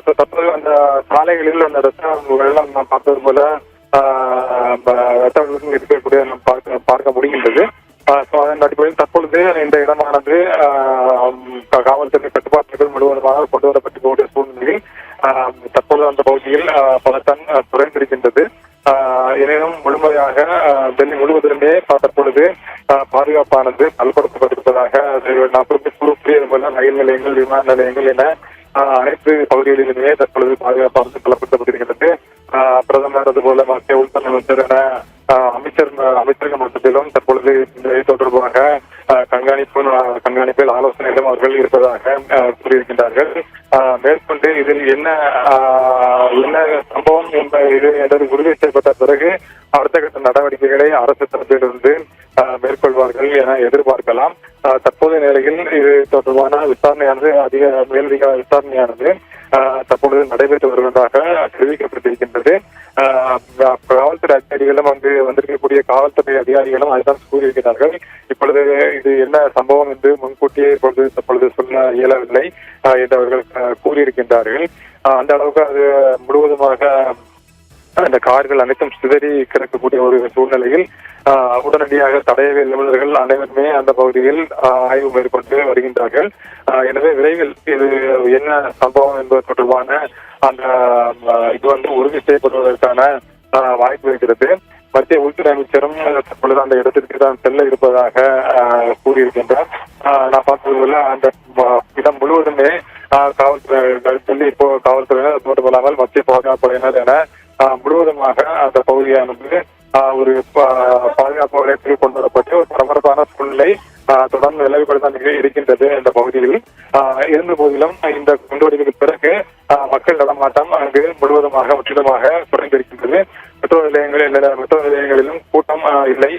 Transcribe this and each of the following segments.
தற்போது அந்த சாலைகளில் அந்த ரத்த வெள்ளம் நாம் பார்த்தது போல ரத்த வெள்ளம் இருக்கக்கூடிய நாம் பார்க்க முடிகின்றது. அதன் அடிப்படையில் தற்பொழுது இந்த இடமானது காவல்துறை கட்டுப்பாட்டுகள் முழுவதுமாக கொண்டு வரப்பட்டிருக்கக்கூடிய சூழ்நிலையில் தற்பொழுது அந்த பகுதியில் பதட்டம் குறைந்திருக்கின்றது. எனினும் முழுமையாக டெல்லி முழுவதிலுமே தற்பொழுது பாதுகாப்பானது பலப்படுத்தப்பட்டிருப்பதாக நான் கூறியது போல ரயில் நிலையங்கள், விமான நிலையங்கள் என அனைத்து பகுதிகளிலுமே தற்பொழுது பாதுகாப்பானது பலப்படுத்தப்பட்டிருக்கிறது. பிரதமர் அதுபோல மத்திய உள்துறை அமைச்சர் என அமைச்சர்கள் மட்டத்திலும் தற்பொழுது இது தொடர்பாக கண்காணிப்பில் ஆலோசனைகளும் அவர்கள் இருப்பதாக கூறியிருக்கின்றார்கள். மேற்கொண்டு இதில் என்ன சம்பவம் என்பது உறுதி செய்யப்பட்ட பிறகு அடுத்த கட்ட நடவடிக்கைகளை அரசு தரப்பிலிருந்து மேற்கொள்வார்கள் என எதிர்பார்க்கலாம். தற்போதைய நிலையில் இது தொடர்பான விசாரணையானது மேலதிக விசாரணையானது தற்பொழுது நடைபெற்று வருவதாக தெரிவிக்கப்பட்டிருக்கின்றது. காவல்துறை அதிகாரிகளும் அங்கு வந்திருக்கக்கூடிய காவல்துறை அதிகாரிகளும் அதுதான் கூறியிருக்கிறார்கள். இப்பொழுது இது என்ன சம்பவம் என்று முன்கூட்டியே தற்பொழுது சொல்ல இயலவில்லை என்று அவர்கள் கூறியிருக்கின்றார்கள். அந்த அளவுக்கு அது முழுவதுமாக அந்த கார்கள் அனைத்தும் சிதறி கிடக்கக்கூடிய ஒரு சூழ்நிலையில் உடனடியாக தடயவியல் நிபுணர்கள் அனைவருமே அந்த பகுதியில் ஆய்வு மேற்கொண்டு வருகின்றார்கள். எனவே விரைவில் இது என்ன சம்பவம் என்பது தொடர்பான அந்த இது உறுதி செய்யப்படுவதற்கான வாய்ப்பு இருக்கிறது. மத்திய உள்துறை அமைச்சரும் தற்பொழுது அந்த இடத்திற்கு தான் செல்ல இருப்பதாக கூறியிருக்கின்றார். நான் பார்த்தது போல அந்த இடம் முழுவதுமே காவல்துறை டெல்லி இப்போ காவல்துறையினர் மட்டுமல்லாமல் மத்திய பாதுகாப்பு படையினர் என முழுவதுமாக அந்த பகுதியானது ஒரு பாதுகாப்பு வலயத்தில் கொண்டு வரப்பட்டு ஒரு பரபரப்பான சூழ்நிலை தொடர்ந்து நிலவிக்கொண்டுதான் இருக்கின்றது இந்த பகுதியில். இருந்த போதிலும் இந்த குண்டுவெடிப்புக்கு பிறகு மக்கள் நடமாட்டம் அங்கு முற்றிலுமாக குறைந்திருக்கின்றது. மெட்ரோ நிலையங்களிலும் கூட்டம் இல்லை.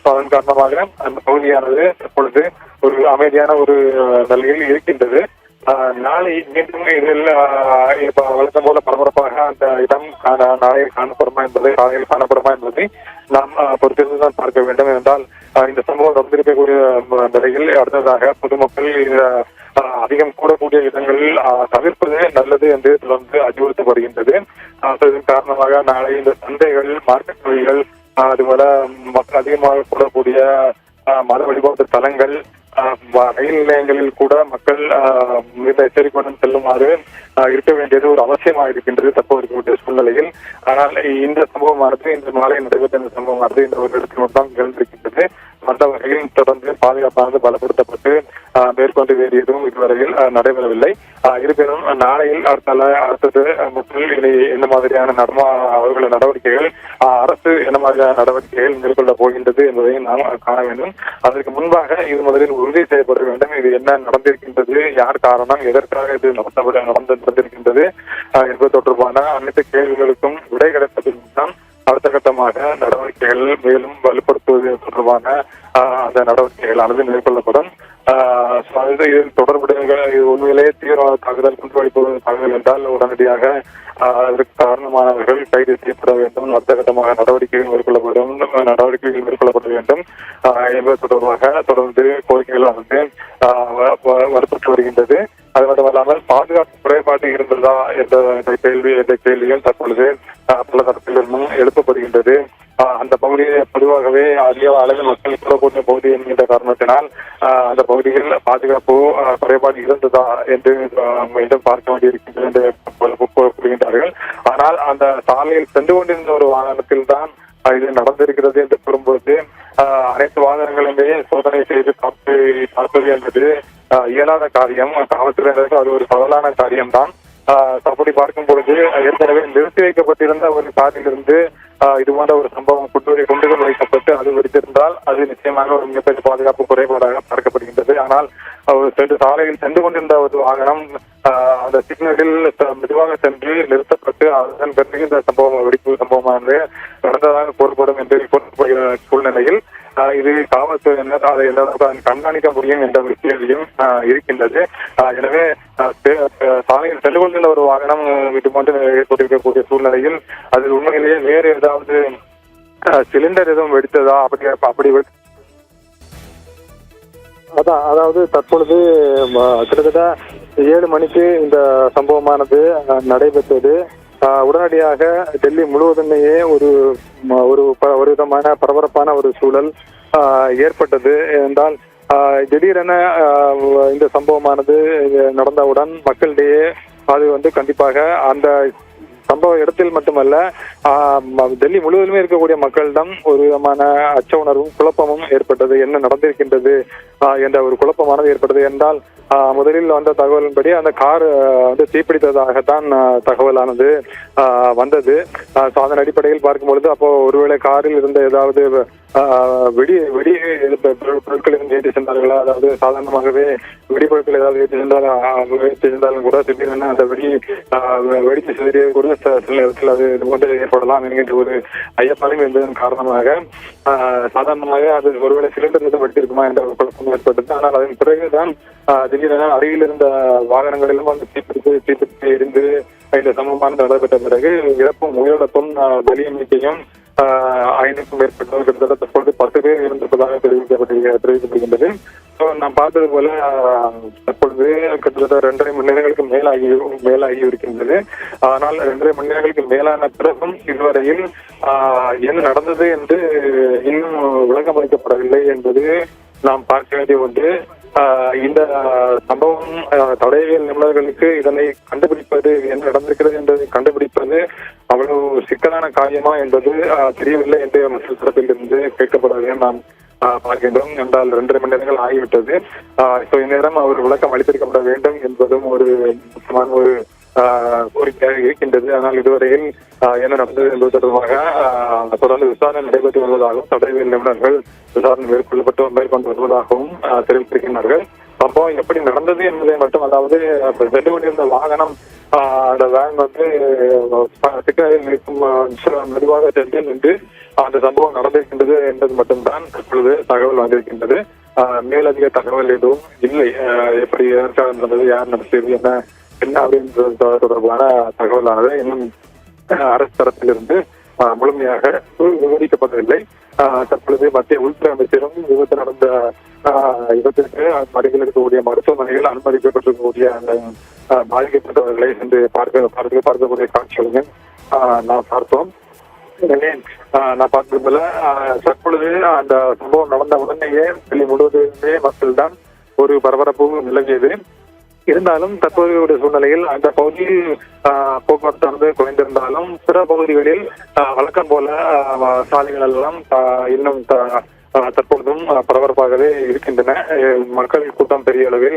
அதன் காரணமாக அந்த பகுதியானது தற்பொழுது ஒரு அமைதியான ஒரு நிலையில் இருக்கின்றது. நாளை மீண்டும் இதில் வழக்கம் போல பரபரப்பாக அந்த இடம் நாளையில் காணப்படுமா என்பதை நாம் பொறுத்திருந்துதான் பார்க்க வேண்டும். என்றால் இந்த சம்பவம் நடந்திருக்கக்கூடிய நிலையில் அடுத்ததாக பொதுமக்கள் அதிகம் கூடக்கூடிய இடங்களில் தவிர்ப்பது நல்லது என்று தொடர்ந்து அறிவுறுத்தப்படுகின்றது. இதன் காரணமாக நாளை இந்த சந்தைகள், மார்க்கெட் தொழில்கள், அதுபோல மக்கள் அதிகமாக கூடக்கூடிய மத வழிபாட்டு தலங்கள், ரயில் நிலையங்களில் கூட மக்கள் மிக எச்சரிக்கையுடன் செல்லுமாறு இருக்க வேண்டியது ஒரு அவசியமாக இருக்கின்றது தற்போது இருக்கக்கூடிய சூழ்நிலையில். ஆனால் இந்த சம்பவமானது இந்த மாலை நடைபெற்ற இந்த சம்பவமானது இந்த ஒரு இடத்தில் மட்டும் நிகழ்ந்திருக்கின்றது. அந்த வகையில் தொடர்ந்து பாதுகாப்பானது பலப்படுத்தப்பட்டு மேற்கொண்டு வேறு எதுவும் இதுவரையில் நடைபெறவில்லை. இருப்பினும் நாளையில் அடுத்தது மக்கள் என்ன மாதிரியான அவர்கள நடவடிக்கைகள், அரசு என்ன மாதிரியான நடவடிக்கைகள் மேற்கொள்ள போகின்றது என்பதை நாம் காண வேண்டும். அதற்கு முன்பாக இது முதலில் உறுதி செய்யப்பட வேண்டும். இது என்ன நடந்திருக்கின்றது, யார் காரணம், எதற்காக இது நடந்திருக்கின்றது என்பது தொடர்பான அனைத்து கேள்விகளுக்கும் விடை கிடைப்பதற்குதான் அடுத்த கட்டமாக நடவடிக்கைகள் மேலும் வலுப்படுத்துவது தொடர்பான அந்த நடவடிக்கைகளானது மேற்கொள்ளப்படும். இதில் தொடர்புடைய உண்மையிலேயே தீவிரவாத தாக்குதல், குண்டுவெடிப்பு தாக்குதல் என்றால் உடனடியாக அதற்கு காரணமானவர்கள் கைது செய்யப்பட வேண்டும். அடுத்த கட்டமாக நடவடிக்கைகள் மேற்கொள்ளப்பட வேண்டும் என்பது தொடர்பாக தொடர்ந்து கோரிக்கைகள் வலுப்பட்டு வருகின்றது. அது மட்டுமல்லாமல் பாதுகாப்பு குறைபாடு இருந்ததா என்ற கேள்வியும் தற்பொழுது பல தரப்பிலிருந்தும் எழுப்பப்படுகின்றது. அந்த பகுதியை பொதுவாகவே அதிக அளவில் மக்கள் கூடக்கூடிய பகுதி என்கின்ற காரணத்தினால் அந்த பகுதியில் பாதுகாப்பு குறைபாடு இருந்ததா என்று மீண்டும் பார்க்க வேண்டியிருக்கின்றது என்று கூறுகின்றார்கள். ஆனால் அந்த சாலையில் சென்று கொண்டிருந்த ஒரு வாகனத்தில் தான் இது நடந்திருக்கிறது என்று கூறும்போது அனைத்து வாகனங்களுமே சோதனை செய்து பார்ப்பது என்பது இயலாத காரியம். காவல்துறையினருக்கு அது ஒரு சவாலான காரியம்தான். அப்படி பார்க்கும் பொழுது ஏற்கனவே நிறுத்தி வைக்கப்பட்டிருந்த ஒரு காரிலிருந்து இது போன்ற ஒரு சம்பவம் குண்டுகள் வைக்கப்பட்டு அது வெடித்திருந்தால் அது நிச்சயமாக ஒரு மிகப்பெரிய பாதுகாப்பு குறைபாடாக பார்க்கப்படுகின்றது. ஆனால் ஒரு சாலையில் சென்று கொண்டிருந்த ஒரு வாகனம் அந்த சிக்னலில் மெதுவாக சென்று நிறுத்தப்பட்டு அதன் பிறகு இந்த வெடிப்பு சம்பவமானது நடந்ததாக கூறப்படும் என்று கூறப்படுகிற சூழ்நிலையில் இது காவல்துறையினர் அதை கண்காணிக்க முடியும் என்ற ஒரு கேள்வியும் இருக்கின்றது. எனவே சாலையில் சென்று கொண்டுள்ள ஒரு வாகனம் இது போன்று ஏற்பட்டிருக்கக்கூடிய சூழ்நிலையில் அதில் உண்மையிலேயே வேறு ஏதாவது சிலிண்டர் எதுவும் வெடித்ததா, அப்படி அதாவது தற்பொழுது கிட்டத்தட்ட 7 மணிக்கு இந்த சம்பவமானது நடைபெற்றது. உடனடியாக டெல்லி முழுவதுமேயே ஒரு விதமான பரபரப்பான ஒரு சூழல் ஏற்பட்டது. என்றால் திடீரென இந்த சம்பவமானது நடந்தவுடன் மக்களிடையே அது கண்டிப்பாக அந்த சம்பவ இடத்தில் மட்டுமல்ல டெல்லி முழுவதுமே இருக்கக்கூடிய மக்களிடம் ஒரு விதமான அச்ச உணர்வும் குழப்பமும் ஏற்பட்டது. என்ன நடந்திருக்கின்றது என்ற ஒரு குழப்பமானது ஏற்பட்டது. என்றால் முதலில் வந்த தகவலின்படி அந்த கார் தீப்பிடித்ததாகத்தான் தகவலானது வந்தது. அதன் அடிப்படையில் பார்க்கும்பொழுது அப்போ ஒருவேளை காரில் இருந்த ஏதாவது வெடி பொருட்கள் ஏற்றி சென்றார்களா, அதாவது சாதாரணமாகவே வெடிப்பொருட்கள் ஏதாவது ஏற்றி சென்றாலும் கூட திடீரென அந்த வெடித்து சிதறிய கூட சில நேரத்தில் அது போன்று ஏற்படலாம் என்கின்ற ஒரு ஐயப்பாடும் என்பதன் காரணமாக சாதாரணமாக அது ஒருவேளை சிலிண்டர் வெடித்திருக்குமா என்ற ஒரு குழப்பம் ஏற்பட்டது. ஆனால் அதன் பிறகுதான் திடீரென அருகில் இருந்த வாகனங்களிலும் தீப்பிடித்து எரிந்து இந்த சம்பவமானது நடைபெற்ற பிறகு இறப்பும் உயிரிழப்பும் பலி எண்ணிக்கையும் 5க்கும் மேற்பட்டோர் கிட்டத்தட்ட தற்போது 10 பேர் இருந்திருப்பதாக தெரிவிக்கப்படுகின்றது. நாம் பார்த்தது போல தற்பொழுது கிட்டத்தட்ட 2.5 மணி நேரங்களுக்கு மேலாகி இருக்கின்றது. ஆனால் 2.5 மணி நேரங்களுக்கு மேலான பிறகும் இதுவரையில் என்ன நடந்தது என்று இன்னும் விளக்கமளிக்கப்படவில்லை என்பது நாம் பார்க்க வேண்டிய ஒன்று. இந்த சம்பவம் தடயவியல் நிபுணர்களுக்கு இதனை கண்டுபிடிப்பது என்ன நடந்திருக்கிறது என்பதை கண்டுபிடிப்பது அவ்வளவு சிக்கலான காரியமா என்பது தெரியவில்லை என்று மக்கள் தரப்பில் இருந்து கேட்கப்படவே நாம் பார்க்கின்றோம். என்றால் 2.5 மணி நேரங்கள் ஆகிவிட்டது. இந்நேரம் அவர் விளக்கம் அளித்திருக்கப்பட வேண்டும் என்பதும் ஒரு முக்கியமான ஒரு கோரிக்கையாக இருக்கின்றது. ஆனால் இதுவரையில் என்ன நடந்தது என்பது தொடர்பாக தொடர்ந்து விசாரணை நடைபெற்று வருவதாகவும் தடயவியல் நிபுணர்கள் விசாரணை மேற்கொண்டு வருவதாகவும் தெரிவித்திருக்கின்றார்கள். அப்போ எப்படி நடந்தது என்பதை மட்டும், அதாவது சென்று கொண்டிருந்த வாகனம் அந்த வேன் சிக்னலில் நிற்கும் மெதுவாக சென்று நின்று அந்த சம்பவம் நடந்திருக்கின்றது என்பது மட்டும்தான் இப்பொழுது தகவல் வந்திருக்கின்றது. மேலதிக தகவல் எதுவும் இல்லை. எப்படி எதற்காக நடந்தது, யார் நடத்தியது, என்ன அப்படின்றது தொடர்பான தகவலானது இன்னும் அரசு தரப்பிலிருந்து முழுமையாக விவரிக்கப்படவில்லை. தற்பொழுது மத்திய உள்துறை அமைச்சரும் விபத்து நடந்த இடத்திற்கு அருகில் இருக்கக்கூடிய மருத்துவமனைகள் அனுமதிக்கப்பட்டிருக்கக்கூடிய அந்த பாதிக்கப்பட்டவர்களை சென்று பார்க்கக்கூடிய காட்சிகளையும் நாம் பார்த்தோம். எனவே நான் பார்த்தது போல தற்பொழுது அந்த சம்பவம் நடந்த உடனேயே டெல்லி முழுவதுமே மக்கள் தான் ஒரு பரபரப்பு நிலவியது. இருந்தாலும் தற்போதைய சூழ்நிலையில் அந்த பகுதியில் போக்குவரத்து குறைந்திருந்தாலும் பிற பகுதிகளில் வழக்கம் போல சாலைகள் எல்லாம் இன்னும் தற்பொழுதும் பரபரப்பாகவே இருக்கின்றன. மக்கள் கூட்டம் பெரிய அளவில்,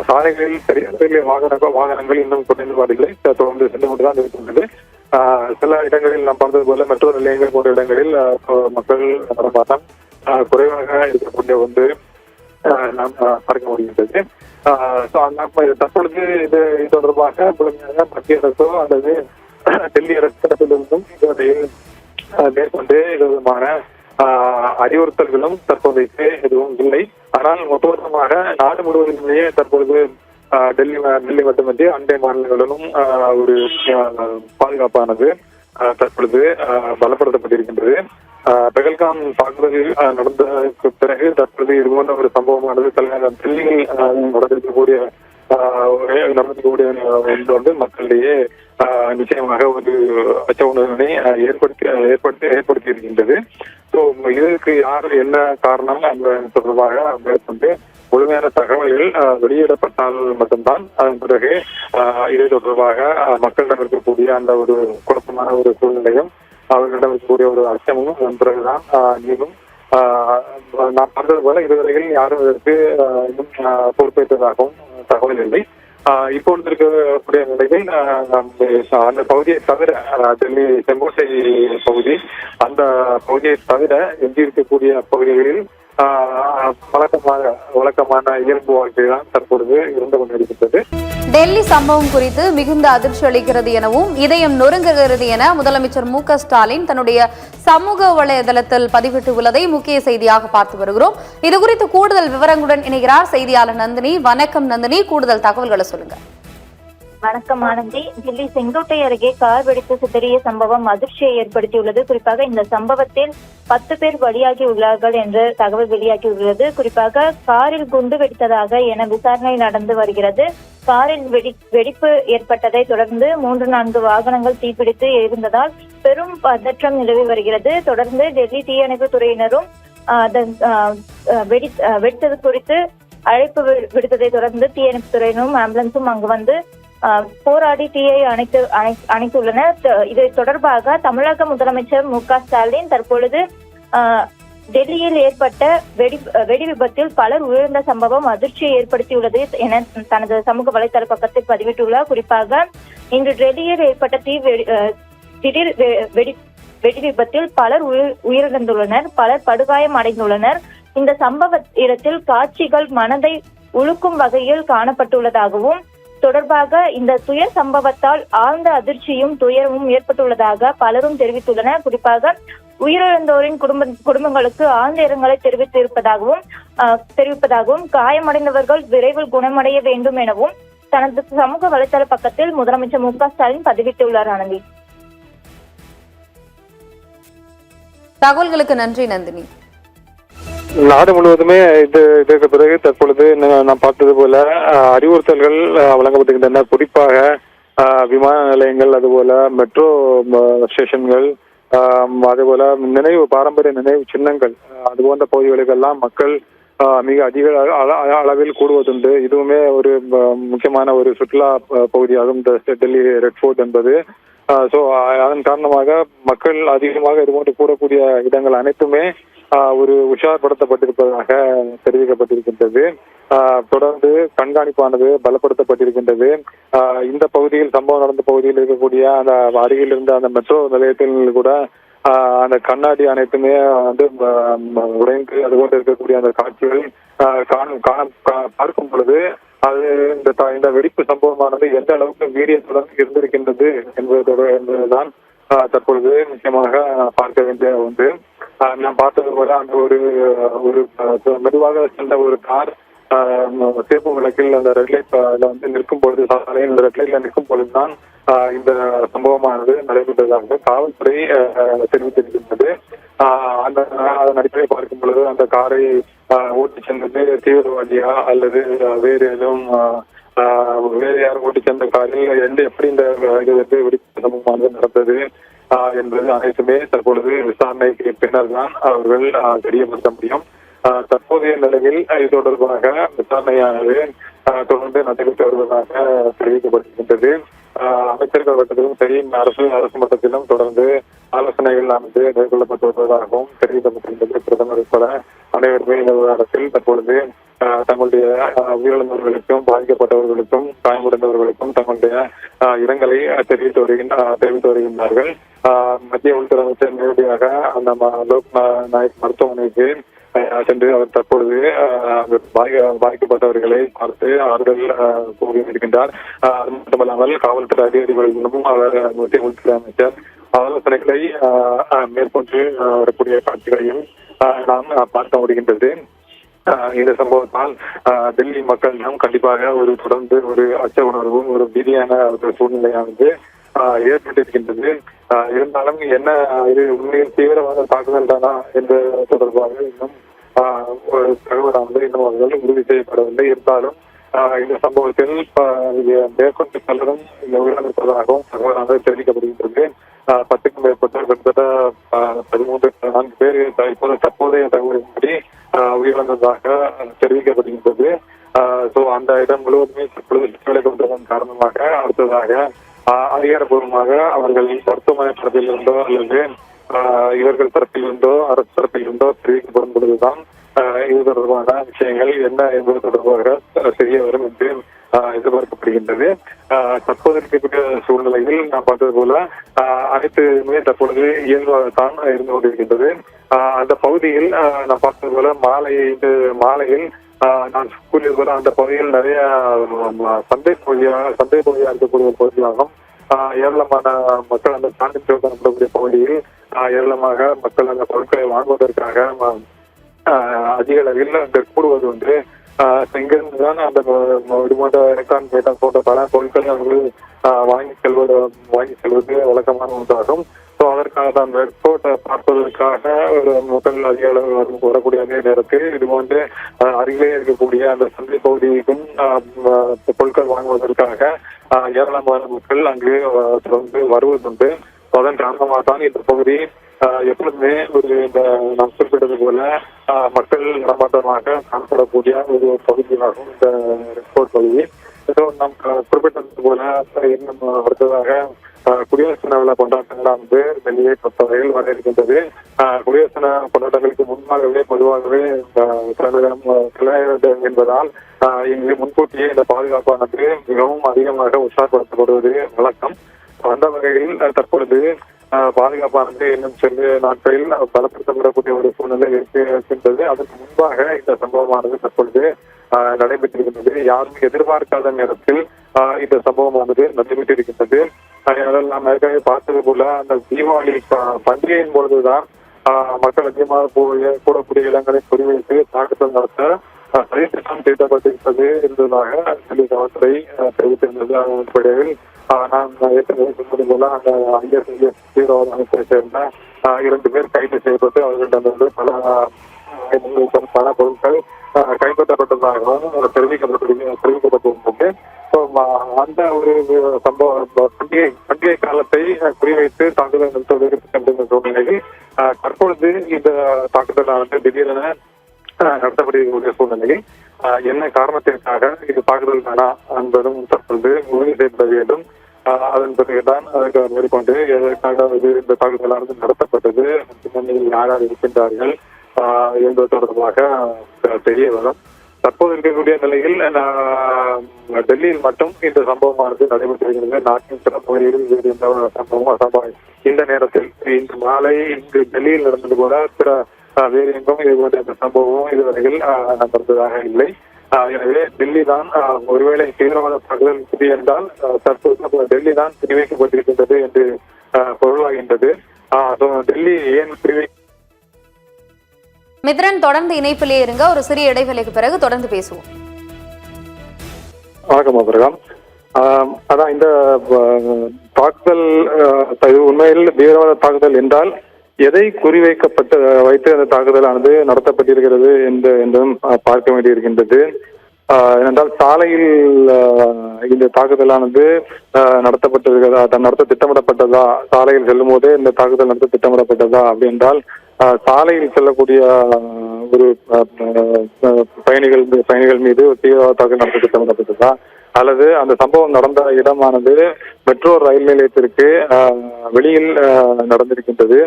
சாலைகளில் பெரிய அளவில் வாகனங்கள் இன்னும் குறைந்து வரவில்லை, தொடர்ந்து சென்று கொண்டுதான் இருக்கின்றது. சில இடங்களில் நாம் பார்த்தது போல மெட்ரோ நிலையங்கள் போன்ற இடங்களில் மக்கள் நடமாட்டம் குறைவாக இருக்கக்கூடிய ஒன்று நாம் பார்க்க முடிகின்றது. தற்பொழுது இது தொடர்பாக முழுமையாக மத்திய அரசோ அல்லது டெல்லி அரசு தரப்பிலிருந்தும் இதுவரையில் மேற்கொண்டு இது விதமான அறிவுறுத்தல்களும் தற்போதைக்கு எதுவும் இல்லை. ஆனால் ஒட்டுமொத்தமாக நாடு முழுவதுமே தற்பொழுது டெல்லி மட்டுமின்றி அண்டை மாநிலங்களிலும் ஒரு பாதுகாப்பானது தற்பொழுது பலப்படுத்தப்பட்டிருக்கின்றது. பெகல்காம் தாக்குதல் நடந்ததற்கு பிறகு தற்பொழுது இது போன்ற ஒரு சம்பவமானது டெல்லியில் நடந்திருக்கக்கூடிய மக்களிடையே நிச்சயமாக ஒரு அச்ச உணர்வினை ஏற்படுத்தி இருக்கின்றது. இதற்கு யார் என்ன காரணம் தொடர்பாக மேற்கொண்டு முழுமையான தகவல்கள் வெளியிடப்பட்டால் மட்டும்தான் அதன் பிறகு இதை தொடர்பாக மக்களிடம் இருக்கக்கூடிய அந்த ஒரு குழப்பமான ஒரு சூழ்நிலையும் அவர்களிடம் இருக்கக்கூடிய ஒரு அச்சமும் அதன் பிறகுதான் நீங்கும். நான் பார்த்தது போல இதுவரையில் யாரும் இதற்கு இன்னும் பொறுப்பேற்றதாகவும் தகவல் இல்லை. இப்பொழுது இருக்கக்கூடிய நிலையில் அந்த பகுதியை தவிர டெல்லி செங்கோட்டை பகுதி, அந்த பகுதியை தவிர எஞ்சி இருக்கக்கூடிய பகுதிகளில் வழக்கமான இயல்பு வாழ்க்கை தான் தற்பொழுது இருந்து கொண்டிருக்கிறது. டெல்லி சம்பவம் குறித்து மிகுந்த அதிர்ச்சி அளிக்கிறது எனவும் இதயம் நொறுங்குகிறது என முதலமைச்சர் மு.க.ஸ்டாலின் தன்னுடைய சமூக வலைதளத்தில் பதிவிட்டு உள்ளதை முக்கிய செய்தியாக பார்த்து வருகிறோம். இதுகுறித்து கூடுதல் விவரங்களுடன் இணைகிறார் செய்தியாளர் நந்தினி. வணக்கம் நந்தினி, கூடுதல் தகவல்களை சொல்லுங்க. வணக்கம் ஆனந்தி. டெல்லி செங்கோட்டை அருகே கார் வெடித்து சிதறிய சம்பவம் அதிர்ச்சியை ஏற்படுத்தியுள்ளது. குறிப்பாக இந்த சம்பவத்தில் 10 பேர் பலியாகி உள்ளார்கள் என்ற தகவல் வெளியாகியுள்ளது. குறிப்பாக காரில் குண்டு வெடித்ததாக என விசாரணை நடந்து வருகிறது. காரில் வெடிப்பு ஏற்பட்டதை தொடர்ந்து 3-4 வாகனங்கள் தீப்பிடித்து எரிந்ததால் பெரும் பதற்றம் நிலவி வருகிறது. தொடர்ந்து டெல்லி தீயணைப்பு துறையினரும் வெடித்தது குறித்து அழைப்பு விடுத்ததை தொடர்ந்து தீயணைப்பு துறையினரும் ஆம்புலன்ஸும் அங்கு வந்து போராடி தீயை அணைத்துள்ளனர். இது தொடர்பாக தமிழக முதலமைச்சர் மு.க. ஸ்டாலின் தற்பொழுது டெல்லியில் ஏற்பட்ட வெடி விபத்தில் பலர் உயிரிழந்த சம்பவம் அதிர்ச்சியை ஏற்படுத்தியுள்ளது என தனது சமூக வலைதள பக்கத்தில் பதிவிட்டுள்ளார். குறிப்பாக இன்று டெல்லியில் ஏற்பட்ட திடீர் வெடி விபத்தில் பலர் உயிரிழந்துள்ளனர், பலர் படுகாயம் அடைந்துள்ளனர். இந்த சம்பவ இடத்தில் காட்சிகள் மனதை உழுக்கும் வகையில் காணப்பட்டுள்ளதாகவும் தொடர்பாக இந்த துயர் சம்பவத்தால் ஆழ்ந்த அதிர்ச்சியும் துயரமும் ஏற்பட்டுள்ளதாக பலரும் தெரிவித்துள்ளனர். குறிப்பாக உயிரிழந்தோரின் குடும்பங்களுக்கு ஆழ்ந்த இரங்கலை தெரிவிப்பதாகவும் காயமடைந்தவர்கள் விரைவில் குணமடைய வேண்டும் எனவும் தனது சமூக வலைதள பக்கத்தில் முதலமைச்சர் மு.க. ஸ்டாலின் பதிவிட்டுள்ளார். ஆனந்தி, தகவல்களுக்கு நன்றி நந்தினி. நாடு முழுவதுமே இதற்கு பிறகு தற்பொழுது நான் பார்த்தது போல அறிவுறுத்தல்கள் வழங்கப்பட்டிருக்கின்றன. குறிப்பாக விமான நிலையங்கள், அதுபோல மெட்ரோ ஸ்டேஷன்கள், அதுபோல பாரம்பரிய நினைவு சின்னங்கள், அது போன்ற பகுதிகளுக்கெல்லாம் மக்கள் மிக அதிக அளவில் கூடுவதுண்டு. இதுவுமே ஒரு முக்கியமான ஒரு சுற்றுலா பகுதியாகும் டெல்லி ரெட் ஃபோர்ட் என்பது. ஸோ அதன் காரணமாக மக்கள் அதிகமாக இது போன்று கூடக்கூடிய இடங்கள் அனைத்துமே ஒரு உஷார்படுத்தப்பட்டிருப்பதாக தெரிவிக்கப்பட்டிருக்கின்றது. தொடர்ந்து கண்காணிப்பானது பலப்படுத்தப்பட்டிருக்கின்றது. இந்த பகுதியில் சம்பவம் நடந்த பகுதியில் இருக்கக்கூடிய அந்த அருகில் இருந்த அந்த மெட்ரோ நிலையத்தில் கூட அந்த கண்ணாடி அனைத்துமே வந்து உடைந்து அதுபோன்று இருக்கக்கூடிய அந்த காட்சிகள் பார்க்கும் பொழுது அது இந்த வெடிப்பு சம்பவமானது எந்த அளவுக்கு வீரியத்துடன் இருந்திருக்கின்றது என்பதுதான் தற்பொழுது முக்கியமாக பார்க்க வேண்டிய ஒன்று. நான் பார்த்தது போல அந்த ஒரு மெதுவாக சென்ற ஒரு கார் சேப்பு விளக்கில் அந்த ரெட் லைட்ல வந்து நிற்கும் பொழுது, சாலையில் இந்த ரெட் லைட்ல நிற்கும் பொழுதுதான் இந்த சம்பவமானது நடைபெற்றதாக காவல்துறை தெரிவித்திருக்கின்றது. அதன் அடிப்படையை பார்க்கும் பொழுது அந்த காரை ஓட்டி சென்றது தீவிரவாதியா அல்லது வேறு யாரும் ஓட்டி சென்ற காரில் எப்படி இந்த வெடிப்பு சம்பவமானது நடந்தது என்பது அனைத்துமே தற்பொழுது விசாரணைக்கு பின்னர் தான் அவர்கள் தெரியப்படுத்த முடியும். தற்போதைய நிலையில் இது தொடர்பாக விசாரணையானது தொடர்ந்து நடைபெற்று வருவதாக தெரிவிக்கப்பட்டிருக்கின்றது. அமைச்சர்கள் வட்டத்திலும் சரி, அரசு மட்டத்திலும் தொடர்ந்து ஆலோசனைகள் ஆனது மேற்கொள்ளப்பட்டு வருவதாகவும் தெரிவிக்கப்பட்டிருந்தது. பிரதமர் உட்பட அனைவருமே இந்த விவகாரத்தில் தற்பொழுது தங்களுடைய உயிரிழந்தவர்களுக்கும் பாதிக்கப்பட்டவர்களுக்கும் காயமடைந்தவர்களுக்கும் தங்களுடைய இரங்கலை தெரிவித்து வருகின்றார்கள். மத்திய உள்துறை அமைச்சர் நேரடியாக அந்த லோக் நாயக் மருத்துவமனைக்கு சென்று அவர் தற்பொழுது பாதிக்கப்பட்டவர்களை பார்த்து ஆறுதல் கூறியிருக்கின்றார். அது மட்டுமல்லாமல் காவல்துறை அதிகாரிகளிடமும் அவர் மத்திய உள்துறை அமைச்சர் ஆலோசனைகளை மேற்கொண்டு வரக்கூடிய காட்சிகளையும் நாம் பார்க்க முடிகின்றது. இந்த சம்பவத்தால் டெல்லி மக்களிடம் கண்டிப்பாக தொடர்ந்து ஒரு அச்ச உணர்வும் ஒரு பீதியான ஒரு சூழ்நிலையானது ஏற்பட்டிருக்கின்றது. இருந்தாலும் என்ன இது உண்மையில் தீவிரவாத தாக்குதல் தானா என்ற தொடர்பாக இன்னும் ஒரு தகவலானது இன்னும் அவர்கள் உறுதி செய்யப்படவில்லை. இருந்தாலும் இந்த சம்பவத்தில் மேற்கொண்டு பலரும் உயிரிழந்திருப்பதாகவும் தகவலானது தெரிவிக்கப்படுகின்றது. 10க்கும் மேற்பட்டோர் கிட்டத்தட்ட 13-14 பேர் இப்போது தற்போதைய தகவலின்படி உயிரிழந்ததாக தெரிவிக்கப்படுகின்றது. ஸோ அந்த இடம் முழுவதுமே தற்பொழுது கொண்டதன் காரணமாக அடுத்ததாக அதிகாரப்பூர்வமாக அவர்கள் மருத்துவமனை தரப்பில் இருந்தோ அல்லது இவர்கள் தரப்பில் இருந்தோ அரசு தரப்பில் இருந்தோ தெரிவிக்கப்படும் பொழுதுதான் இது தொடர்பான விஷயங்கள் என்ன என்பது தொடர்பாக தெரிய வரும் என்று எதிர்பார்க்கப்படுகின்றது. தற்போது இருக்கக்கூடிய சூழ்நிலையில் நான் பார்த்தது போல அனைத்துமே தற்பொழுது இயல்பாகத்தான் இருந்து கொண்டிருக்கின்றது. அந்த பகுதியில் நான் பார்த்தது போல மாலையில் நான் கூறியது போல அந்த பகுதியில் நிறைய சந்தை பகுதியா இருக்கக்கூடிய பகுதியாகும். ஏராளமான மக்கள் அந்த சாந்தி காணப்படக்கூடிய பகுதியில் ஏராளமாக மக்கள் அந்த பொருட்களை வாங்குவதற்காக அதிக அளவில் அங்கு கூடுவது ஒன்று. இங்கிருந்து தான் அந்த இதுபோன்ற எலக்ட்ரான் பேட்டா போன்ற பல பொருட்களை அவர்கள் வாங்கி செல்வது வழக்கமான ஒன்றாகும். ஸோ அதற்காக தான் ரெட்ஃபோர்ட்டை பார்ப்பதற்காக ஒரு மக்கள் அதிக அளவு வரக்கூடிய அதே நேரத்தில் இது போன்று அருகிலே இருக்கக்கூடிய அந்த சந்தை பகுதிக்கும் பொருட்கள் வாங்குவதற்காக ஏராளமான மக்கள் அங்கு தொடர்ந்து வருவதுண்டு. அதன் காரணமாக தான் இந்த பகுதி எப்பொழுதுமே ஒரு இந்த நாம் குறிப்பிட்டது போல மக்கள் நடமாட்டமாக காணப்படக்கூடிய ஒரு பகுதியாகும் இந்த ரெட்ஃபோர்ட் பகுதி. நாம் குறிப்பிட்டது போல இன்னும் அடுத்ததாக குடியரசு தின விழா கொண்டாட்டங்களானது டெல்லியை பொறுத்தவரையில் வர இருக்கின்றது. குடியரசு தின கொண்டாட்டங்களுக்கு முன்பாகவே பொதுவாகவே தலைநகரம் என்பதால் இங்கு முன்கூட்டியே இந்த பாதுகாப்பானது மிகவும் அதிகமாக உற்சாகப்படுத்தப்படுவது வழக்கம். அந்த வகையில் தற்பொழுது பாதுகாப்பானது இன்னும் சில நாட்களில் பலப்படுத்தப்படக்கூடிய ஒரு சூழ்நிலை இருக்கின்றது. அதற்கு முன்பாக இந்த சம்பவமானது தற்பொழுது நடைபெற்றிருக்கின்றது. யாரும் எதிர்பார்க்காத நேரத்தில் இந்த சம்பவமானது நடைபெற்றிருக்கின்றது. நாம் ஏற்கனவே பார்த்தது போல அந்த தீபாவளி பண்டிகையின் பொழுதுதான் மக்கள் அதிகமாக கூடக்கூடிய இடங்களை குறிவைத்து தாக்குதல் நடத்த சதித்திட்டம் தீட்டப்பட்டிருப்பது என்பதாக டெல்லி காவல்துறை தெரிவித்திருந்தது. அதன் அடிப்படையில் நான் ஏற்கனவே சொன்னது போல அந்த ISIS தீவிரவாத அமைப்பை சேர்ந்த 2 பேர் கைது செய்யப்பட்டு அவர்களிடமிருந்து பல பொருட்கள் கைப்பற்றப்பட்டதாகவும் தெரிவிக்கப்பட்டிருந்தது. அந்த ஒரு சம்பவம் பண்டிகை காலத்தை குறிவைத்து தாக்குதல் நடத்துவதற்கு சூழ்நிலையில் தற்பொழுது இந்த தாக்குதலானது திடீரென நடத்தப்படக்கூடிய சூழ்நிலையில் என்ன காரணத்திற்காக இது தாக்குதல் தானா என்பதும் தற்பொழுது உறுதி செய்யப்பட வேண்டும். அதன் பிறகுதான் அதற்கு மேற்கொண்டு எதற்காக இந்த தாக்குதலானது நடத்தப்பட்டது, யார் யார் இருக்கின்றார்கள் என்பது தொடர்பாக தெரிய வரும். தற்போது இருக்கக்கூடிய நிலையில் டெல்லியில் மட்டும் இந்த சம்பவமானது நடைபெற்றிருக்கிறது. நாட்டின் சில பகுதிகளில் இந்த சம்பவம் இந்த நேரத்தில் இன்று மாலை இங்கு டெல்லியில் நடந்தது போல பிற வேறு எங்கும் இது போன்ற இந்த சம்பவம் இதுவரையில் நடந்ததாக இல்லை. எனவே டெல்லி தான் ஒருவேளை தீவிரவாத தாக்குதல் புதிய என்றால் தற்போது டெல்லி தான் குறிவைக்கப்பட்டிருக்கின்றது என்று பொருளாகின்றது. டெல்லி ஏன் மித்ரன் தொடர்ந்து இணைப்பிலே இருங்க. ஒரு சிறிய இடைவெளிக்கு பிறகு தொடர்ந்து பேசுவோம். வணக்கம் அபரகம். அதான் இந்த தாக்குதல் உண்மையில் தீவிரவாத தாக்குதல் என்றால் எதை வைத்து அந்த தாக்குதலானது நடத்தப்பட்டிருக்கிறது என்றும் பார்க்க வேண்டியிருக்கின்றது. ஏனென்றால் சாலையில் இந்த தாக்குதலானது நடத்த திட்டமிடப்பட்டதா, சாலையில் செல்லும் போதே இந்த தாக்குதல் நடத்த திட்டமிடப்பட்டதா அப்படி என்றால் சாலையில் செல்லக்கூடிய ஒரு பயணிகள் மீது தீவிரவாத தாக்குதல் நடத்த திட்டமிடப்பட்டதா, அல்லது அந்த சம்பவம் நடந்த இடமானது மெட்ரோ ரயில் நிலையத்திற்கு வெளியில் நடந்திருக்கின்றது.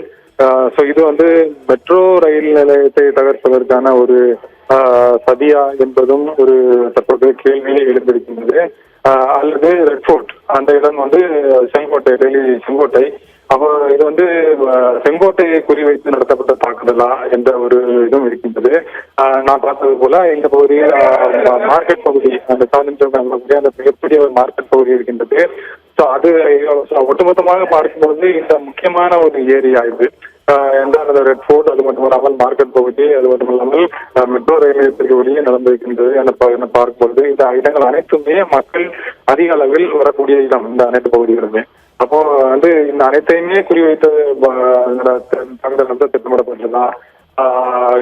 இது மெட்ரோ ரயில் நிலையத்தை தகர்ப்பதற்கான ஒரு சதியா என்பதும் ஒரு தற்போது கேள்வியை எழுந்திருக்கின்றது. அல்லது ரெட்ஃபோர்ட் அந்த இடம் டெல்லி செங்கோட்டை, அப்போ இது செங்கோட்டையை குறிவைத்து நடத்தப்பட்ட தாக்குதலா என்ற ஒரு இதுவும் இருக்கின்றது. நான் பார்த்தது போல இந்த பகுதியில் மார்க்கெட் பகுதி, அந்த அந்த மிகப்பெரிய ஒரு மார்க்கெட் பகுதி இருக்கின்றது. அது ஒட்டுமொத்தமாக பார்க்கும்போது இந்த முக்கியமான ஒரு ஏரியா இது. என்றால் ரெட்ஃபோர்ட், அது மட்டுமல்லாமல் மார்க்கெட் பகுதி, அது மட்டுமல்லாமல் மெட்ரோ ரயில் நிலையத்திற்கு வெளியே நடந்திருக்கின்றது என பார்க்கும்போது இந்த இடங்கள் அனைத்துமே மக்கள் அதிக அளவில் வரக்கூடிய இடம் இந்த அனைத்து பகுதிகளுமே. அப்போ இந்த அனைத்தையுமே குறிவைத்து தாக்குதல் நடத்த திட்டமிடப்பட்டதா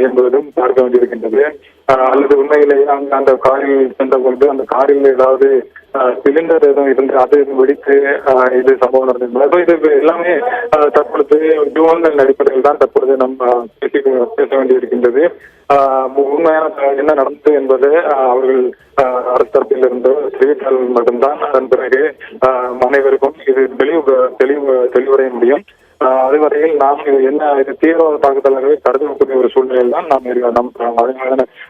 என்பதும் பார்க்க வேண்டியிருக்கின்றது. அல்லது உண்மையிலேயே அந்த காரில் சென்ற பொழுது அந்த காரில் ஏதாவது சிலிண்டர் எதுவும் இருந்து அது வெடித்து இது சம்பவம் நடந்திருந்தது. இது எல்லாமே தற்பொழுது யூகங்கள் அடிப்படையில் தான் தற்பொழுது நம்ம பேச வேண்டியிருக்கின்றது. உண்மையான என்ன நடந்தது என்பது அவர்கள் அரசு தரப்பில் இருந்து செய்தித்தாள் மட்டும்தான். அதன் பிறகு அனைவருக்கும் இது தெளிவடைய முடியும். அதுவரையில் நாம் இது தீவிரவாத தாக்குதலாகவே கருதக்கூடிய ஒரு சூழ்நிலையில் தான் நாம்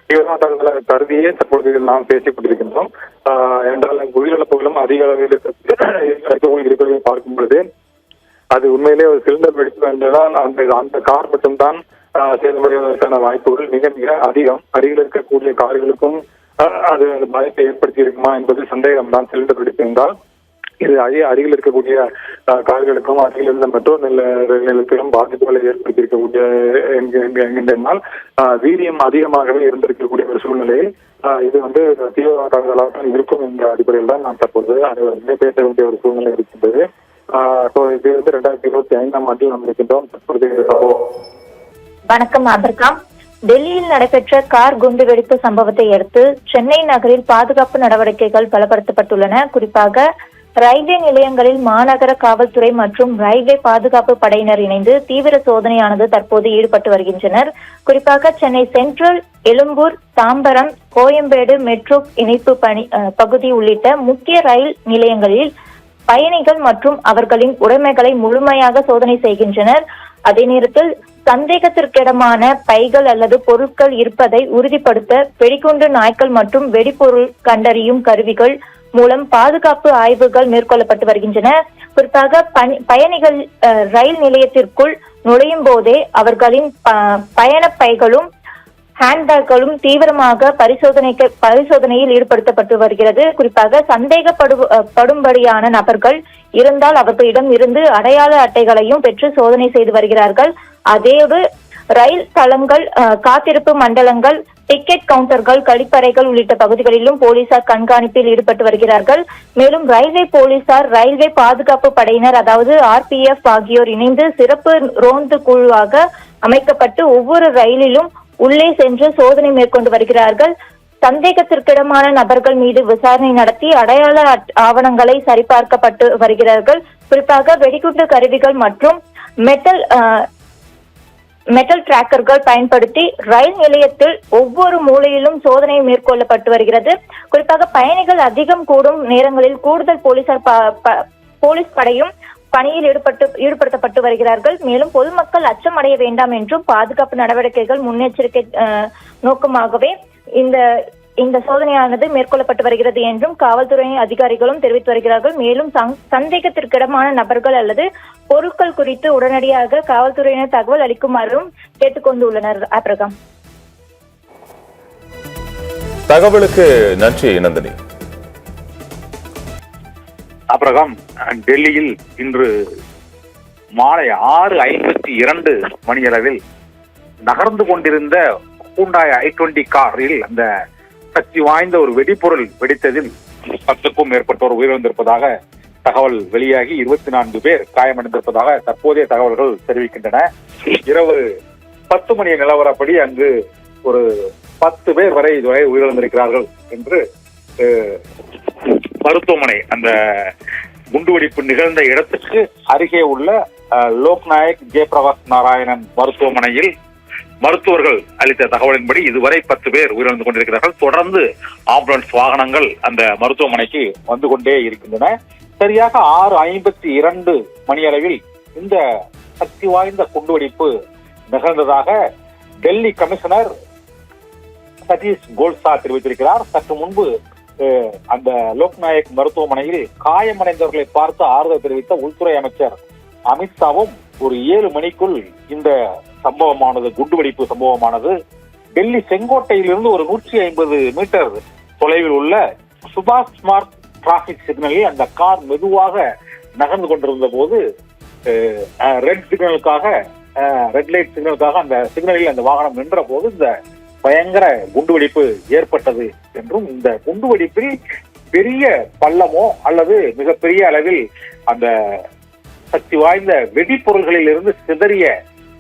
தீவிரவாத தாக்குதலாக கருதியே தற்பொழுது நாம் பேசிக் கொண்டிருக்கின்றோம். என்றால் உயிரிழப்புகளும் அதிக அளவில் இருக்கிறதை பார்க்கும் பொழுது அது உண்மையிலே ஒரு சிலிண்டர் வெடிப்பு என்றால் அந்த கார் மட்டும்தான் சேதமடைவதற்கான வாய்ப்புகள் மிக மிக அதிகம். அருகில் இருக்கக்கூடிய கார்களுக்கும் அது பாதிப்பை ஏற்படுத்தி இருக்குமா என்பது சந்தேகம் தான். சிலிண்டர் வெடிப்பு என்றால் இது அருகில் இருக்கக்கூடிய கார்களுக்கும் அருகில் இருந்த மெட்ரோ ரயில் நிலையத்திலும் பாதிப்புகளை ஏற்படுத்தியிருக்கக்கூடிய என்கின்றனால் வீரியம் அதிகமாகவே இருந்திருக்கக்கூடிய ஒரு சூழ்நிலையில் இது தீவிரவாத தாக்குதலாக இருக்கும் என்ற அடிப்படையில் தான் நாம் தற்போது அனைவருமே பேச வேண்டிய ஒரு சூழ்நிலை இருக்கின்றது. இது 2025ஆம் ஆண்டில் நாம் இருக்கின்றோம். தற்போது வணக்கம் ஆபர்காம். டெல்லியில் நடைபெற்ற கார் குண்டுவெடிப்பு சம்பவத்தை அடுத்து சென்னை நகரில் பாதுகாப்பு நடவடிக்கைகள் பலப்படுத்தப்பட்டுள்ளன. குறிப்பாக ரயில்வே நிலையங்களில் மாநகர காவல்துறை மற்றும் ரயில்வே பாதுகாப்பு படையினர் இணைந்து தீவிர சோதனையானது தற்போது ஈடுபட்டு வருகின்றனர். குறிப்பாக சென்னை சென்ட்ரல், எழும்பூர், தாம்பரம், கோயம்பேடு மெட்ரோ இணைப்பு பகுதி உள்ளிட்ட முக்கிய ரயில் நிலையங்களில் பயணிகள் மற்றும் அவர்களின் உடைமைகளை முழுமையாக சோதனை செய்கின்றனர். அதே நேரத்தில் சந்தேகத்திற்கிடமான பைகள் அல்லது பொருட்கள் இருப்பதை உறுதிப்படுத்த வெடிகுண்டு நாய்கள் மற்றும் வெடிபொருள் கண்டறியும் கருவிகள் மூலம் பாதுகாப்பு ஆய்வுகள் மேற்கொள்ளப்பட்டு வருகின்றன. குறிப்பாக பயணிகள் ரயில் நிலையத்திற்குள் நுழையும் போதே அவர்களின் பயண பைகளும் ஹேண்ட்பேக்களும் தீவிரமாக பரிசோதனையில் ஈடுபடுத்தப்பட்டு வருகிறது. குறிப்பாக சந்தேகப்படும்படியான நபர்கள் இருந்தால் அவர்களிடம் இருந்து அடையாள அட்டைகளையும் பெற்று சோதனை செய்து வருகிறார்கள். அதோடு ரயில் தளங்கள், காத்திருப்பு மண்டலங்கள், டிக்கெட் கவுண்டர்கள், கழிப்பறைகள் உள்ளிட்ட பகுதிகளிலும் போலீசார் கண்காணிப்பில் ஈடுபட்டு வருகிறார்கள். மேலும் ரயில்வே போலீசார், ரயில்வே பாதுகாப்பு படையினர் அதாவது RPF ஆகியோர் இணைந்து சிறப்பு ரோந்து குழுவாக அமைக்கப்பட்டு ஒவ்வொரு ரயிலிலும் உள்ளே சென்று சோதனை மேற்கொண்டு வருகிறார்கள். சந்தேகத்திற்கிடமான நபர்கள் மீது விசாரணை நடத்தி அடையாள ஆவணங்களை சரிபார்க்கப்பட்டு வருகிறார்கள். குறிப்பாக வெடிகுண்டு கருவிகள் மற்றும் மெட்டல் டிராக்கர்கள் பயன்படுத்தி ரயில் நிலையத்தில் ஒவ்வொரு மூலையிலும் சோதனை மேற்கொள்ளப்பட்டு வருகிறது. குறிப்பாக பயணிகள் அதிகம் கூடும் நேரங்களில் கூடுதல் போலீஸ் படையும் பணியில் ஈடுபடுத்தப்பட்டு வருகிறார்கள். மேலும் பொதுமக்கள் அச்சம் அடைய வேண்டாம் என்றும் பாதுகாப்பு நடவடிக்கைகள் முன்னெச்சரிக்கை நோக்கமாகவே இந்த சோதனையானது மேற்கொள்ளப்பட்டு வருகிறது என்றும் காவல்துறை அதிகாரிகளும் தெரிவித்து வருகிறார்கள். மேலும் சந்தேகத்திற்கிடமான நபர்கள் அல்லது பொருட்கள் குறித்து உடனடியாக காவல்துறையினர் தகவல் அளிக்குமாறும் கேட்டுக்கொண்டுள்ளனர். ஆப்ரகாம், தகவலுக்கு நன்றி நந்தினி. ஆப்ரகாம், டெல்லியில் இன்று மாலை 6:52 மணியளவில் நகர்ந்து கொண்டிருந்த ஹூண்டாய் i20 காரில் அந்த சக்தி வாய்ந்த ஒரு வெடிபொருள் வெடித்ததில் 10க்கும் மேற்பட்டோர் உயிரிழந்திருப்பதாக தகவல் வெளியாகி 24 பேர் காயமடைந்திருப்பதாக தற்போதைய தகவல்கள் தெரிவிக்கின்றன. இரவு 10 மணி நிலவரப்படி அங்கு ஒரு 10 பேர் வரை இதுவரை உயிரிழந்திருக்கிறார்கள் என்று மருத்துவமனை, அந்த குண்டுவெடிப்பு நிகழ்ந்த இடத்துக்கு அருகே உள்ள லோக்நாயக் ஜெயபிரகாஷ் நாராயணன் மருத்துவமனையில் மருத்துவர்கள் அளித்த தகவலின்படி இதுவரை 10 பேர் உயிரிழந்து கொண்டிருக்கிறார்கள். தொடர்ந்து ஆம்புலன்ஸ் வாகனங்கள் அந்த மருத்துவமனைக்கு வந்து கொண்டே இருக்கின்றன. சரியாக 6:52 மணியளவில் இந்த சக்தி வாய்ந்த குண்டுவெடிப்பு நிகழ்ந்ததாக டெல்லி கமிஷனர் சதீஷ் கோல்சா தெரிவித்திருக்கிறார். சற்று முன்பு அந்த லோக்நாயக் மருத்துவமனையில் காயமடைந்தவர்களை பார்த்து ஆறுதல் தெரிவித்த உள்துறை அமைச்சர் அமித்ஷாவும் ஒரு 7 மணிக்குள் இந்த சம்பவமானது, குண்டுவெடிப்பு சம்பவமானது டெல்லி செங்கோட்டையிலிருந்து ஒரு 150 மீட்டர் தொலைவில் உள்ள சுபாஷ் ஸ்மார்ட் டிராபிக் சிக்னலில் அந்த கார் மெதுவாக நகர்ந்து கொண்டிருந்த போது ரெட் லைட் சிக்னலுக்காக அந்த சிக்னலில் அந்த வாகனம் நின்ற போது இந்த பயங்கர குண்டுவெடிப்பு ஏற்பட்டது என்றும், இந்த குண்டுவெடிப்பில் பெரிய பள்ளமோ அல்லது மிகப்பெரிய அளவில் அந்த சக்தி வாய்ந்த வெடிப்பொருள்களில் இருந்து சிதறிய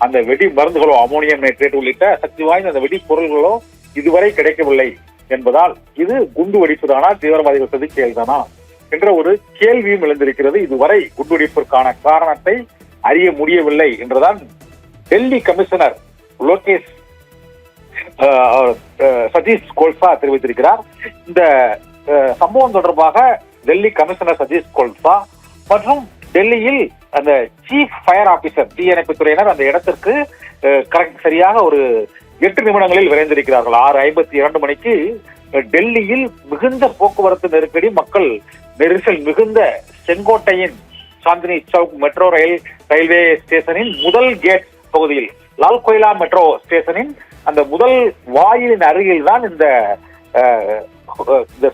அந்த வெடி மருந்துகளோ, அமோனியம் நைட்ரேட் உள்ளிட்ட சக்தி வாய்ந்த அந்த வெடிப்பொருள்களோ இதுவரை கிடைக்கவில்லை என்பதால் இது குண்டு வெடிப்பு தானா, தீவிரவாதிகள் சதி செயல்தானா என்ற ஒரு கேள்வியும் எழுந்திருக்கிறது. இதுவரை குண்டுவெடிப்பிற்கான காரணத்தை அறிய முடியவில்லை என்றுதான் டெல்லி கமிஷனர் சதீஷ் கோல்சா தெரிவித்திருக்கிறார். இந்த சம்பவம் தொடர்பாக டெல்லி கமிஷனர் சதீஷ் கோல்சா மற்றும் டெல்லியில் அந்த சீஃப் ஃபயர் ஆபீசர், தீயணைப்பு துறையினர் அந்த இடத்திற்கு சரியாக ஒரு 8 நிமிடங்களில் விரைந்திருக்கிறார்கள். 6:52 மணிக்கு டெல்லியில் மிகுந்த போக்குவரத்து நெருக்கடி, மக்கள் நெரிசல் மிகுந்த செங்கோட்டையின் சாந்தினி சவுக் மெட்ரோ ரயில்வே ஸ்டேஷனின் முதல் கேட் பகுதியில், லால்கொய்லா மெட்ரோ ஸ்டேஷனின் அந்த முதல் வாயிலின் அருகில் தான் இந்த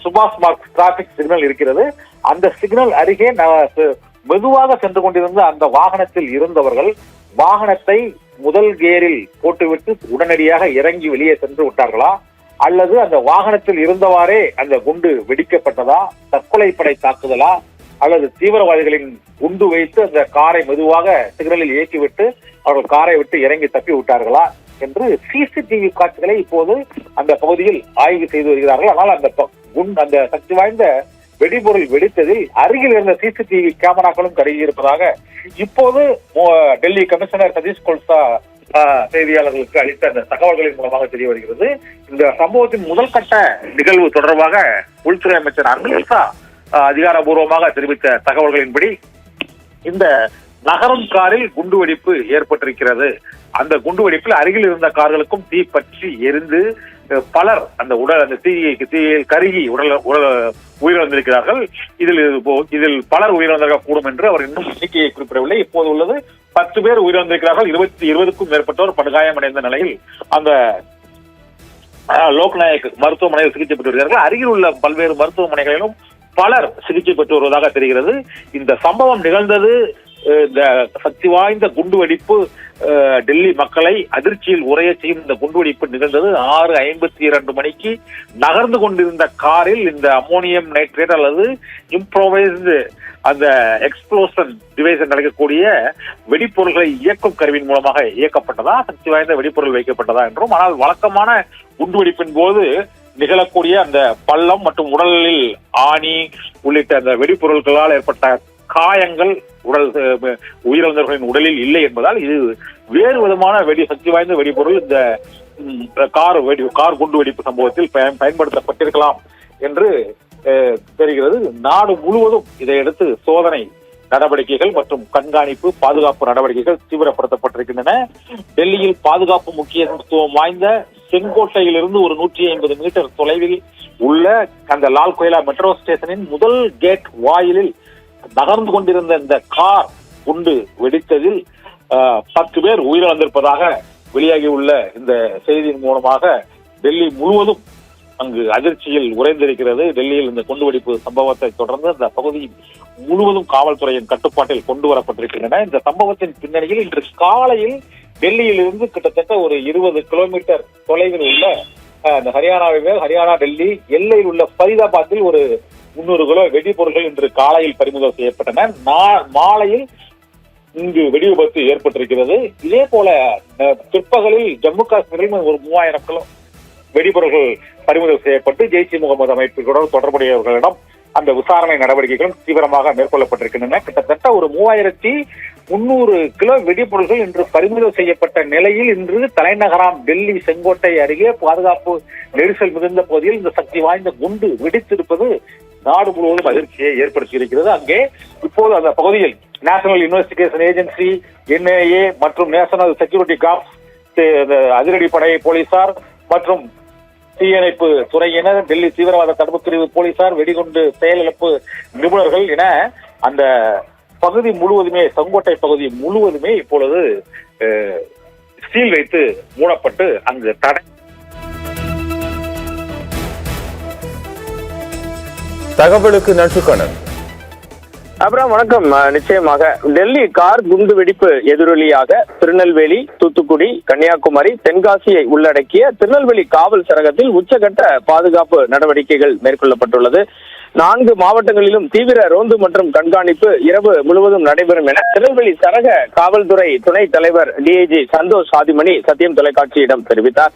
சுபாஷ் மார்க் டிராபிக் சிக்னல் இருக்கிறது. அந்த சிக்னல் அருகே மெதுவாக சென்று கொண்டிருந்த அந்த வாகனத்தில் இருந்தவர்கள் வாகனத்தை முதல் கியரில் போட்டுவிட்டு உடனடியாக இறங்கி வெளியே சென்று விட்டார்களா, அல்லது அந்த வாகனத்தில் இருந்தவாறே அந்த குண்டு வெடிக்கப்பட்டதா, தற்கொலைப்படை தாக்குதலா, அல்லது தீவிரவாதிகளின் குண்டு வைத்து அந்த காரை மெதுவாக சிக்னலில் இயக்கிவிட்டு அவர்கள் காரை விட்டு இறங்கி தப்பி விட்டார்களா என்று சிசிடிவி காட்சிகளை இப்போது அந்த பகுதியில் ஆய்வு செய்து வருகிறார்கள். ஆனால் அந்த சக்தி வாய்ந்த வெடிபொருள் வெடித்ததில் அருகில் இருந்த சிசிடிவி கேமராக்களும் கருகியிருப்பதாக இப்போது டெல்லி கமிஷனர் சதீஷ் கொல்சா செய்தியாளர்களுக்கு அளித்த அந்த தகவல்களின் மூலமாக தெரிய வருகிறது. இந்த சம்பவத்தின் முதல் கட்ட நிகழ்வு தொடர்பாக உள்துறை அமைச்சர் அமித்ஷா அதிகாரபூர்வமாக தெரிவித்த தகவல்களின்படி இந்த நகரும் காரில் குண்டுவெடிப்பு ஏற்பட்டிருக்கிறது. அந்த குண்டுவெடிப்பில் அருகில் இருந்த கார்களுக்கும் தீ பற்றி எரிந்து பலர் அந்த தீயில் கருகி உயிரிழந்திருக்கிறார்கள். இதில் பலர் உயிரிழந்திருக்க கூடும் என்று அவர் இன்னும் எண்ணிக்கையை குறிப்பிடவில்லை. இப்போது உள்ளது 10 பேர் உயிரிழந்திருக்கிறார்கள். 20க்கும் மேற்பட்டோர் படுகாயமடைந்த நிலையில் அந்த லோக்நாயக் மருத்துவமனையில் சிகிச்சை பெற்று வருகிறார்கள். அருகில் உள்ள பல்வேறு மருத்துவமனைகளிலும் பலர் சிகிச்சை பெற்று வருவதாக தெரிகிறது. இந்த சம்பவம் நிகழ்ந்தது, இந்த சக்தி வாய்ந்த குண்டுவெடிப்பு டெல்லி மக்களை அதிர்ச்சியில் உரைய செய்யும் இந்த குண்டுவெடிப்பு நிகழ்ந்தது 6:52 மணிக்கு நகர்ந்து கொண்டிருந்த காரில் இந்த அம்மோனியம் நைட்ரேட் அல்லது இம்ப்ரோவைஸ்டு அந்த எக்ஸ்ப்ளோஷன் டிவைஸ் என்று அழைக்கக்கூடிய வெடிப்பொருள்களை இயக்கும் கருவியின் மூலமாக இயக்கப்பட்டதா, சக்தி வாய்ந்த வெடிப்பொருள் வைக்கப்பட்டதா என்றும், ஆனால் வழக்கமான குண்டுவெடிப்பின் போது நிகழக்கூடிய அந்த பள்ளம் மற்றும் உடலில் ஆணி உள்ளிட்ட அந்த வெடிப்பொருட்களால் ஏற்பட்ட காயங்கள் உயிரிழந்தவர்களின் உடலில் இல்லை என்பதால் இது வேறு விதமான சக்தி வாய்ந்த வெடிபொருள் இந்த கார் குண்டு வெடிப்பு சம்பவத்தில் பயன்படுத்தப்பட்டிருக்கலாம் என்று தெரிகிறது. நாடு முழுவதும் இதையடுத்து சோதனை நடவடிக்கைகள் மற்றும் கண்காணிப்பு பாதுகாப்பு நடவடிக்கைகள் தீவிரப்படுத்தப்பட்டிருக்கின்றன. டெல்லியில் பாதுகாப்பு முக்கியத்துவம் வாய்ந்த செங்கோட்டையிலிருந்து ஒரு 150 மீட்டர் தொலைவில் உள்ள அந்த லால் குயிலா மெட்ரோ ஸ்டேஷனின் முதல் கேட் வாயிலில் நகர்ந்து கொண்டிருந்த இந்த கார் குண்டு வெடித்ததில் 10 பேர் உயிரிழந்திருப்பதாக வெளியாகியுள்ள இந்த செய்தியின் மூலமாக டெல்லி முழுவதும் அங்கு அதிர்ச்சியில் உறைந்திருக்கிறது. டெல்லியில் இந்த குண்டுவெடிப்பு சம்பவத்தை தொடர்ந்து அந்த பகுதி முழுவதும் காவல்துறையின் கட்டுப்பாட்டில் கொண்டு வரப்பட்டிருக்கின்றன. இந்த சம்பவத்தின் பின்னணியில் இன்று காலையில் டெல்லியில் இருந்து கிட்டத்தட்ட ஒரு 20 கிலோமீட்டர் தொலைவில் உள்ள ஹரியானா டெல்லி எல்லையில் உள்ள ஃபரிதாபாத்தில் ஒரு 300 கிலோ வெடிபொருட்கள் இன்று காலையில் பறிமுதல் செய்யப்பட்டன. மாலையில் இங்கு வெடி விபத்து ஏற்பட்டிருக்கிறது. இதே போல பிற்பகலில் ஜம்மு காஷ்மீரில் ஒரு 3000 கிலோ வெடிபொருட்கள் பறிமுதல் செய்யப்பட்டு ஜெய்ஷ் முகமது அமைப்புகளுடன் தொடர்புடையவர்களிடம் அந்த விசாரணை நடவடிக்கைகளும் தீவிரமாக மேற்கொள்ளப்பட்டிருக்கின்றன. கிட்டத்தட்ட ஒரு 3300 கிலோ வெடிபொருட்கள் இன்று பறிமுதல் செய்யப்பட்ட நிலையில் இன்று தலைநகராம் டெல்லி செங்கோட்டை அருகே பாதுகாப்பு நெரிசல் மிகுந்த பகுதியில் இந்த சக்தி வாய்ந்த குண்டு வெடித்திருப்பது நாடு முழுவதும் அதிர்ச்சியை ஏற்படுத்தியிருக்கிறது. அங்கே இப்போது அந்த பகுதியில் நேஷனல் இன்வெஸ்டிகேஷன் ஏஜென்சி, NIA மற்றும் நேஷனல் செக்யூரிட்டி கார்ப்ஸ், அதிரடிப்படை போலீசார் மற்றும் தீயணைப்பு துறையினர், டெல்லி தீவிரவாத தடுப்பு பிரிவு போலீசார், வெடிகுண்டு செயலிழப்பு நிபுணர்கள் என அந்த பகுதி முழுவதுமே, செங்கோட்டை பகுதி முழுவதுமே இப்பொழுது சீல் வைத்து மூடப்பட்டு அங்கு தடை. தகவலுக்கு நன்றி கண்ணன். அப்புறம் வணக்கம். நிச்சயமாக டெல்லி கார் குண்டு வெடிப்பு எதிரொலியாக திருநெல்வேலி, தூத்துக்குடி, கன்னியாகுமரி, தென்காசியை உள்ளடக்கிய திருநெல்வேலி காவல் சரகத்தில் உச்சகட்ட பாதுகாப்பு நடவடிக்கைகள் மேற்கொள்ளப்பட்டுள்ளது. 4 மாவட்டங்களிலும் தீவிர ரோந்து மற்றும் கண்காணிப்பு இரவு முழுவதும் நடைபெறும் என திருநெல்வேலி சரக காவல்துறை துணைத் தலைவர் DIG சந்தோஷ் சாதிமணி சத்தியம் தொலைக்காட்சியிடம் தெரிவித்தார்.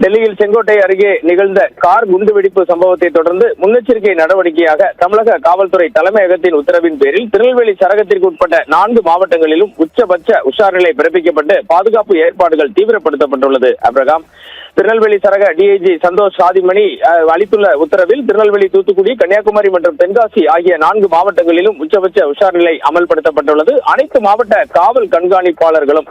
டெல்லியில் செங்கோட்டை அருகே நிகழ்ந்த கார் குண்டுவெடிப்பு சம்பவத்தை தொடர்ந்து முன்னெச்சரிக்கை நடவடிக்கையாக தமிழக காவல்துறை தலைமையகத்தின் உத்தரவின் பேரில் திருநெல்வேலி சரகத்திற்கு உட்பட்ட 4 மாவட்டங்களிலும் உச்சபட்ச உஷார் நிலை பிறப்பிக்கப்பட்டு பாதுகாப்பு ஏற்பாடுகள் தீவிரப்படுத்தப்பட்டுள்ளது. அப்ரகாம், திருநெல்வேலி சரக DIG சந்தோஷ் சாதிமணி அளித்துள்ள உத்தரவில் திருநெல்வேலி, தூத்துக்குடி, கன்னியாகுமரி மற்றும் தென்காசி ஆகிய 4 மாவட்டங்களிலும் உச்சபட்ச உஷார் நிலை அமல்படுத்தப்பட்டுள்ளது. அனைத்து மாவட்ட காவல் கண்காணிப்பாளர்களும்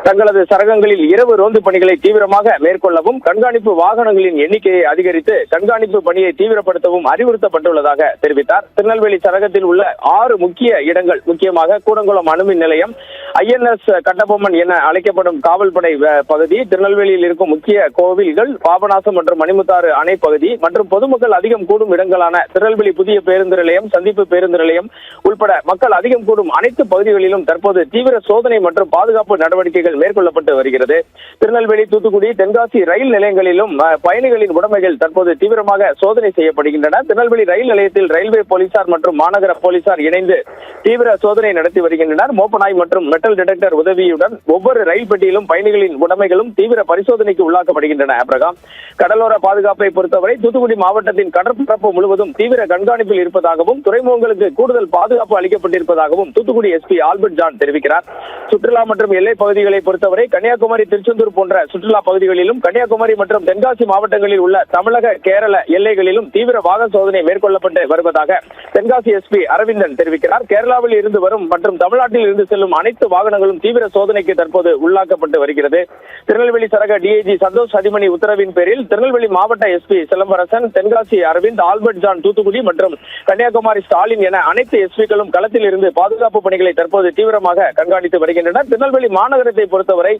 தங்களது சரகங்களில் இரவு ரோந்து பணிகளை தீவிரமாக மேற்கொள்ளவும், கண்காணிப்பு வாகனங்களின் எண்ணிக்கையை அதிகரித்து கண்காணிப்பு பணியை தீவிரப்படுத்தவும் அறிவுறுத்தப்பட்டுள்ளதாக தெரிவித்தார். திருநெல்வேலி சரகத்தில் உள்ள 6 முக்கிய இடங்கள், முக்கியமாக கூடங்குளம் அணுமின் நிலையம், INS கட்டபொம்மன் என அழைக்கப்படும் காவல்படை பகுதி, திருநெல்வேலியில் இருக்கும் முக்கிய கோவில்கள், பாபநாசம் மற்றும் மணிமுத்தாறு அணை பகுதி மற்றும் பொதுமக்கள் அதிகம் கூடும் இடங்களான திருநெல்வேலி புதிய பேருந்து நிலையம், சந்திப்பு பேருந்து நிலையம் உள்பட மக்கள் அதிகம் கூடும் அனைத்து பகுதிகளிலும் தற்போது தீவிர சோதனை மற்றும் பாதுகாப்பு நடவடிக்கைகள் மேற்கொள்ளப்பட்டு வருகிறது. திருநெல்வேலி, தூத்துக்குடி, தென்காசி ரயில் நிலையங்களிலும் பயணிகளின் உடைமைகள் தற்போது தீவிரமாக சோதனை செய்யப்படுகின்றன. திருநெல்வேலி ரயில் நிலையத்தில் ரயில்வே போலீசார் மற்றும் மாநகர போலீசார் இணைந்து தீவிர சோதனை நடத்தி வருகின்றனர். மோப்பநாய் மற்றும் மெட்டல் டிடெக்டர் உதவியுடன் ஒவ்வொரு ரயில் பெட்டியிலும் பயணிகளின் உடைமைகளும் தீவிர பரிசோதனைக்கு உள்ளாக்கப்படுகின்றன. அப்ரகாம், கடலோர பாதுகாப்பை பொறுத்தவரை தூத்துக்குடி மாவட்டத்தின் கடற்பரப்பு முழுவதும் தீவிர கண்காணிப்பில் இருப்பதாகவும் துறைமுகங்களுக்கு கூடுதல் பாதுகாப்பு அளிக்கப்பட்டிருப்பதாகவும் தூத்துக்குடி SP ஆல்பர்ட் ஜான் தெரிவிக்கிறார். சுற்றுலா மற்றும் எல்லை பகுதிகளை பொறுத்தவரை கன்னியாகுமரி, திருச்செந்தூர் போன்ற சுற்றுலா பகுதிகளிலும் கன்னியாகுமரி மற்றும் தென்காசி மாவட்டங்களில் உள்ள தமிழக, கேரள எல்லைகளிலும் தீவிர வாகன சோதனை மேற்கொள்ளப்பட்டு வருவதாக தென்காசி SP அரவிந்தன் தெரிவிக்கிறார். கேரளாவில் இருந்து வரும் மற்றும் தமிழ்நாட்டில் இருந்து செல்லும் அனைத்து வாகனங்களும் தீவிர சோதனைக்கு தற்போது உள்ளாக்கப்பட்டு வருகிறது. திருநெல்வேலி சரக DIG சந்தோஷ் அதிமணி உத்தரவின் பேரில் திருநெல்வேலி மாவட்ட SP சிலம்பரசன், தென்காசி அரவிந்த், ஆல்பர்ட் ஜான், தூத்துக்குடி மற்றும் கன்னியாகுமரி ஸ்டாலின் என அனைத்து SPக்களும் களத்தில் இருந்து பாதுகாப்பு பணிகளை தற்போது தீவிரமாக கண்காணித்து வருகின்றனர். திருநெல்வேலி மாநகரத்தை பொறுத்தவரை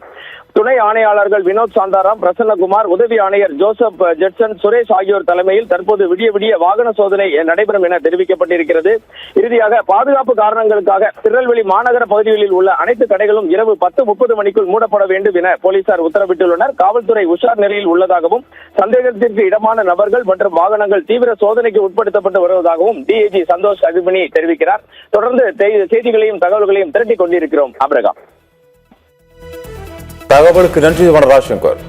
துணை ஆணையாளர்கள் வினோத் சாந்தாராம், பிரசன்னகுமார், உதவி ஆணையர் ஜோசப் ஜெட்சன், சுரேஷ் ஆகியோர் தலைமையில் தற்போது விடிய விடிய வாகன சோதனை நடைபெறும் என தெரிவிக்கப்பட்டிருக்கிறது. இறுதியாக பாதுகாப்பு காரணங்களுக்காக திருநெல்வேலி மாநகர பகுதிகளில் உள்ள அனைத்து கடைகளும் இரவு 10:30 மணிக்குள் மூடப்பட வேண்டும் என போலீசார் உத்தரவிட்டுள்ளனர். காவல்துறை உஷார் நிலையில் உள்ளதாகவும் சந்தேகத்திற்கு இடமான நபர்கள் மற்றும் வாகனங்கள் தீவிர சோதனைக்கு உட்படுத்தப்பட்டு வருவதாகவும் DIG சந்தோஷ் அதிமணி தெரிவிக்கிறார். தொடர்ந்து செய்திகளையும் தகவல்களையும் திரட்டிக் கொண்டிருக்கிறோம். அப்ரகாம், தகவலுக்கு நன்றி வனராஜ் சங்கர்.